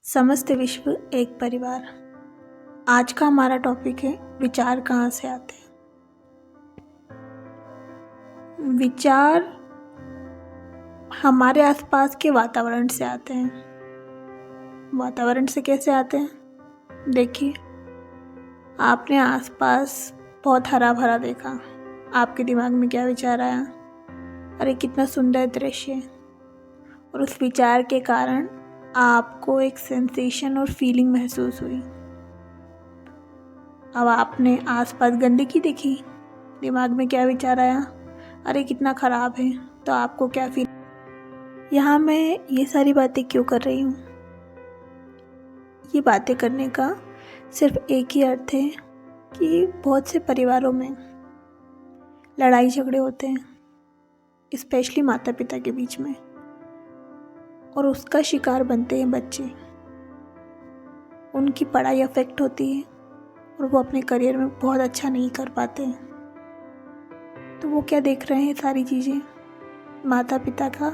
समस्त विश्व एक परिवार। आज का हमारा टॉपिक है विचार कहाँ से आते हैं। विचार हमारे आसपास के वातावरण से आते हैं। वातावरण से कैसे आते हैं? देखिए, आपने आसपास बहुत हरा भरा देखा, आपके दिमाग में क्या विचार आया? अरे कितना सुंदर दृश्य है। और उस विचार के कारण आपको एक सेंसेशन और फीलिंग महसूस हुई। अब आपने आसपास गंदगी देखी, दिमाग में क्या विचार आया? अरे कितना ख़राब है। तो आपको क्या फील? यहाँ मैं ये सारी बातें क्यों कर रही हूँ? ये बातें करने का सिर्फ एक ही अर्थ है कि बहुत से परिवारों में लड़ाई झगड़े होते हैं, स्पेशली माता पिता के बीच में, और उसका शिकार बनते हैं बच्चे। उनकी पढ़ाई अफेक्ट होती है और वो अपने करियर में बहुत अच्छा नहीं कर पाते हैं। तो वो क्या देख रहे हैं? सारी चीज़ें माता पिता का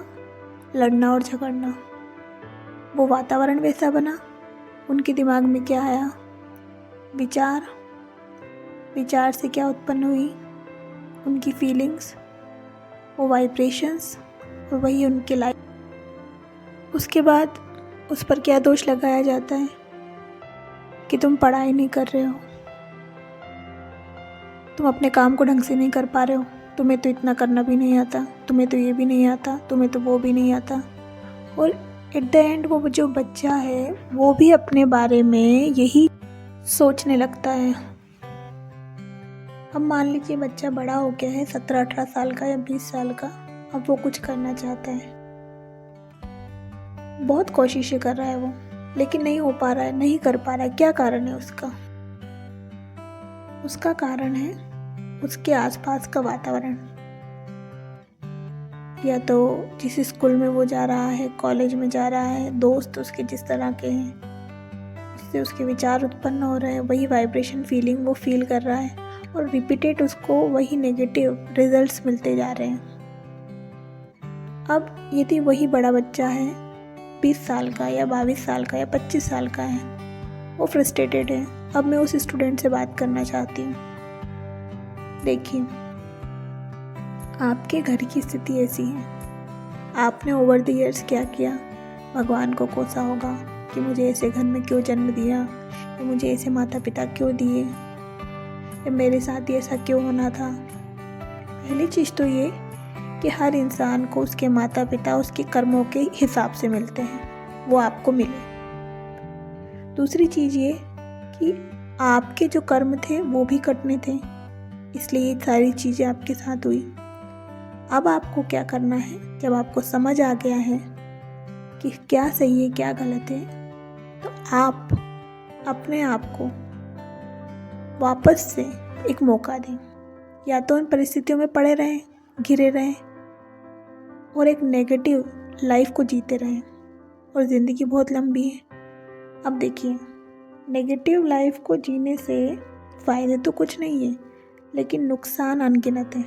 लड़ना और झगड़ना। वो वातावरण वैसा बना, उनके दिमाग में क्या आया? विचार। विचार से क्या उत्पन्न हुई? उनकी फीलिंग्स, वो वाइब्रेशंस, और वही उनके लाइफ। उसके बाद उस पर क्या दोष लगाया जाता है कि तुम पढ़ाई नहीं कर रहे हो, तुम अपने काम को ढंग से नहीं कर पा रहे हो, तुम्हें तो इतना करना भी नहीं आता, तुम्हें तो ये भी नहीं आता, तुम्हें तो वो भी नहीं आता। और एट द एंड वो जो बच्चा है वो भी अपने बारे में यही सोचने लगता है। अब मान लीजिए बच्चा बड़ा हो गया है, 17-18 साल का या 20 साल का। अब वो कुछ करना चाहता है, बहुत कोशिशें कर रहा है वो, लेकिन नहीं हो पा रहा है, नहीं कर पा रहा है। क्या कारण है उसका? उसका कारण है उसके आसपास का वातावरण। या तो जिस स्कूल में वो जा रहा है, कॉलेज में जा रहा है, दोस्त उसके जिस तरह के हैं, उससे उसके विचार उत्पन्न हो रहे हैं, वही वाइब्रेशन फीलिंग वो फील कर रहा है, और रिपीटेड उसको वही नेगेटिव रिजल्ट्स मिलते जा रहे हैं। अब यदि वही बड़ा बच्चा है, 20 साल का या 22 साल का या 25 साल का है, वो फ्रस्ट्रेटेड है। अब मैं उस स्टूडेंट से बात करना चाहती हूँ। देखिए, आपके घर की स्थिति ऐसी है, आपने ओवर द ईयर्स क्या किया? भगवान को कोसा होगा कि मुझे ऐसे घर में क्यों जन्म दिया, या मुझे ऐसे माता पिता क्यों दिए, या मेरे साथ ही ऐसा क्यों होना था। पहली चीज़ तो ये कि हर इंसान को उसके माता पिता उसके कर्मों के हिसाब से मिलते हैं, वो आपको मिले। दूसरी चीज़ ये कि आपके जो कर्म थे वो भी कटने थे, इसलिए ये सारी चीज़ें आपके साथ हुई। अब आपको क्या करना है? जब आपको समझ आ गया है कि क्या सही है क्या गलत है, तो आप अपने आप को वापस से एक मौका दें। या तो उन परिस्थितियों में पड़े रहें, घिरे रहें, और एक नेगेटिव लाइफ को जीते रहें। और ज़िंदगी बहुत लंबी है। अब देखिए, नेगेटिव लाइफ को जीने से फ़ायदे तो कुछ नहीं है, लेकिन नुकसान अनगिनत है।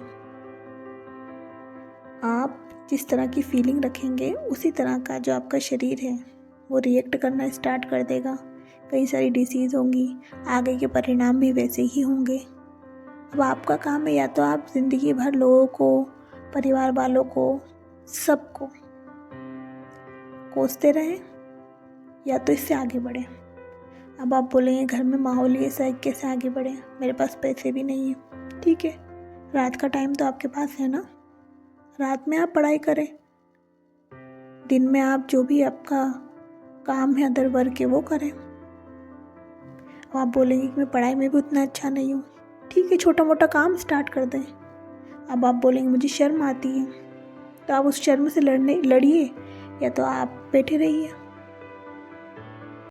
आप जिस तरह की फीलिंग रखेंगे, उसी तरह का जो आपका शरीर है वो रिएक्ट करना स्टार्ट कर देगा। कई सारी डिसीज़ होंगी, आगे के परिणाम भी वैसे ही होंगे। अब आपका काम है, या तो आप ज़िंदगी भर लोगों को, परिवार वालों को, सबको कोसते रहें, या तो इससे आगे बढ़ें। अब आप बोलेंगे घर में माहौल ही ऐसा है, कैसे आगे बढ़ें, मेरे पास पैसे भी नहीं है। ठीक है, रात का टाइम तो आपके पास है ना, रात में आप पढ़ाई करें, दिन में आप जो भी आपका काम है, अदर वर्क है, वो करें। अब आप बोलेंगे कि मैं पढ़ाई में भी उतना अच्छा नहीं हूँ। ठीक है, छोटा मोटा काम स्टार्ट कर दें। अब आप बोलेंगे मुझे शर्म आती है, तो आप उस शर्म से लड़िए, या तो आप बैठे रहिए।